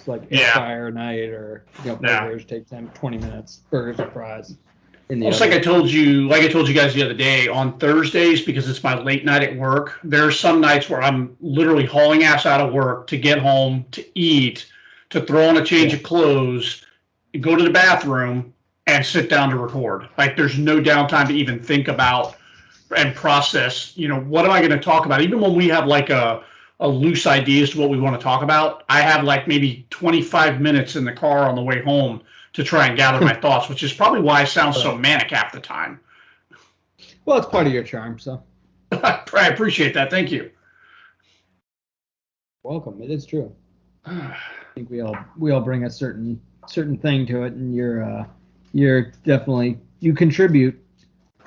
like air fryer night or burgers take 20 minutes. Burgers or fries. It's like I told you guys the other day, on Thursdays, because it's my late night at work, there are some nights where I'm literally hauling ass out of work to get home, to eat, to throw on a change of clothes, go to the bathroom, and sit down to record. Like, there's no downtime to even think about and process, what am I going to talk about? Even when we have like a loose idea as to what we want to talk about, I have like maybe 25 minutes in the car on the way home to try and gather my thoughts, which is probably why I sound so manic half the time. Well, it's part of your charm, so. I appreciate that. Thank you. Welcome. It is true. I think we all bring a certain thing to it, and you're definitely, you contribute.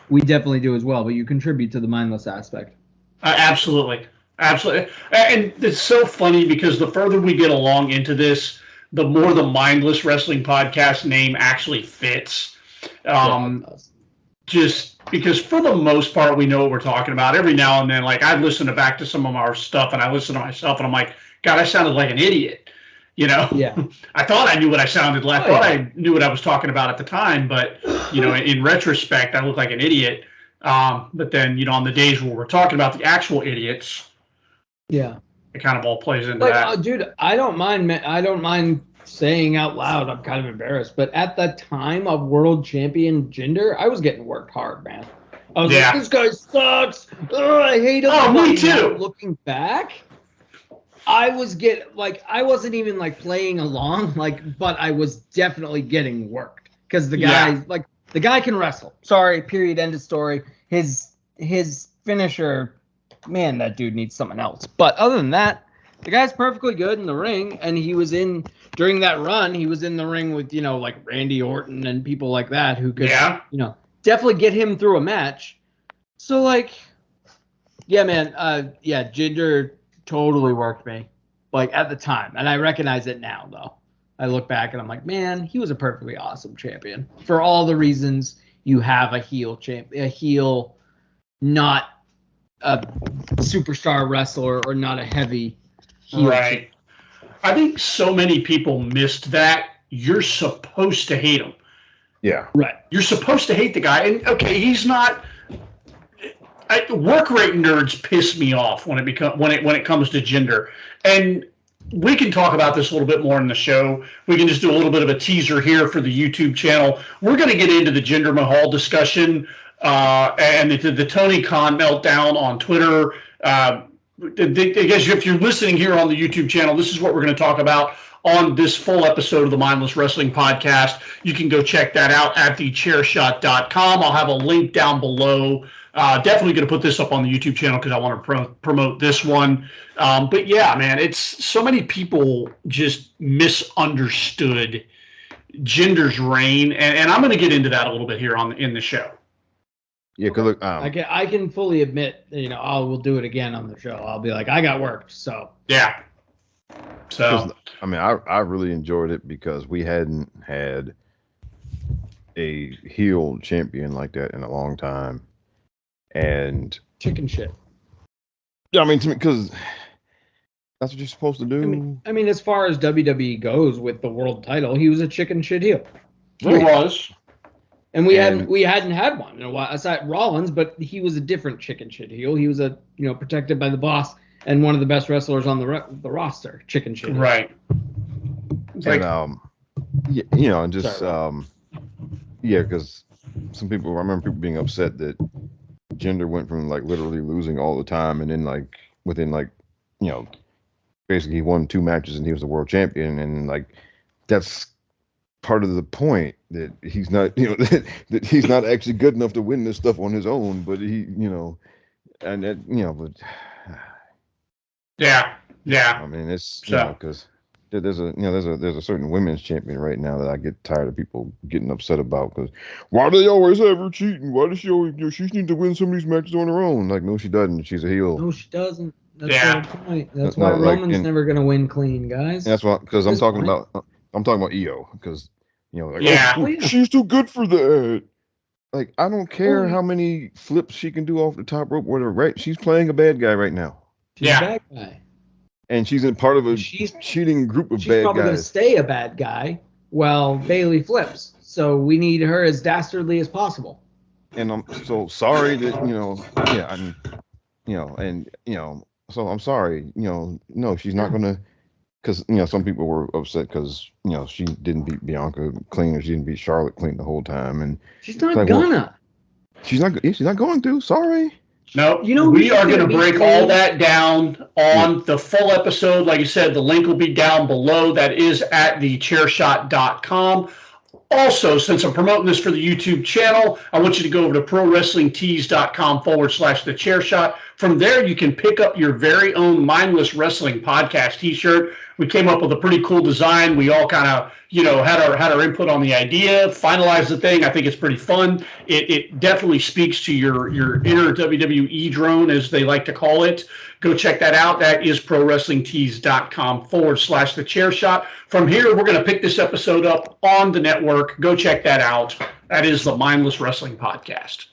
We definitely do as well, but you contribute to the mindless aspect. Absolutely. And it's so funny because the further we get along into this, the more the Mindless Wrestling Podcast name actually fits. Just because for the most part, we know what we're talking about. Every now and then, like, I listen back to some of our stuff and I listen to myself and I'm like, God, I sounded like an idiot. Yeah. I thought I knew what I sounded like. I thought I knew what I was talking about at the time, but, in retrospect, I look like an idiot. But then, on the days where we're talking about the actual idiots, it kind of all plays into that. Dude, I don't mind saying out loud, I'm kind of embarrassed, but at the time of world champion Jinder, I was getting worked hard, man. I was like, this guy sucks. Ugh, I hate him. Oh, me too. Looking back, I wasn't even like playing along, but I was definitely getting worked because the guy can wrestle. Sorry, period, end of story. His finisher, man, that dude needs something else. But other than that, the guy's perfectly good in the ring, and during that run, he was in the ring with, like Randy Orton and people like that who could, definitely get him through a match. So, man, Jinder totally worked me, at the time, and I recognize it now, though. I look back and I'm like, man, he was a perfectly awesome champion for all the reasons you have a heel, not a superstar wrestler or not a heavy heel. Right. I think so many people missed that. You're supposed to hate him. Yeah. Right. You're supposed to hate the guy. And okay, he's not. Work rate nerds piss me off when it comes to Jinder. And we can talk about this a little bit more in the show. We can just do a little bit of a teaser here for the YouTube channel. We're going to get into the Jinder Mahal discussion and the Tony Khan meltdown on Twitter. I guess if you're listening here on the YouTube channel, this is what we're going to talk about on this full episode of the Mindless Wrestling Podcast. You can go check that out at thechairshot.com. I'll have a link down below. Definitely going to put this up on the YouTube channel because I want to promote this one. But yeah, man, it's so many people just misunderstood Jinder's reign, and I'm going to get into that a little bit here in the show. Yeah, because I can fully admit, we'll do it again on the show. I'll be like, I got worked, so yeah. So I mean, I really enjoyed it because we hadn't had a heel champion like that in a long time, and chicken shit. Yeah, I mean, because that's what you're supposed to do. I mean, as far as WWE goes with the world title, he was a chicken shit heel. He was. And we hadn't had one in a while, aside Rollins, but he was a different chicken shit heel. He was protected by the boss and one of the best wrestlers on the roster, chicken shit heel. Right. And because some people, I remember people being upset that Jinder went from literally losing all the time, and then within basically he won 2 matches and he was the world champion, and that's part of the point, that he's not, that he's not actually good enough to win this stuff on his own, but he, and that, but yeah. I mean, it's because there's a certain women's champion right now that I get tired of people getting upset about, because why do they always have her cheating? Why does she always, she needs to win some of these matches on her own? No, she doesn't. She's a heel. No, she doesn't. That's the point. That's why Roman's never gonna win clean, guys. That's why, because I'm talking about Io, because yeah. She's too good for that. I don't care how many flips she can do off the top rope, whatever. Right? She's playing a bad guy right now. She's a bad guy. and she's in part of a She's cheating group of she's bad probably going to guys. stay a bad guy while Bailey flips. So we need her as dastardly as possible. And I'm so sorry that yeah, so I'm sorry, no, she's not gonna, because some people were upset because she didn't beat Bianca clean, or she didn't beat Charlotte clean the whole time, and She's it's not like, well, gonna. she's not going to. Sorry. No, Who's we are going gonna to be break all clean? that down on the full episode. Like you said, the link will be down below. That is at thechairshot.com. Also, since I'm promoting this for the YouTube channel, I want you to go over to prowrestlingtees.com/thechairshot. From there, you can pick up your very own Mindless Wrestling Podcast t-shirt. We came up with a pretty cool design. We all kind of, had our input on the idea, finalized the thing. I think it's pretty fun. It definitely speaks to your inner WWE drone, as they like to call it. Go check that out. That is prowrestlingtees.com/thechairshot. From here, we're going to pick this episode up on the network. Go check that out. That is the Mindless Wrestling Podcast.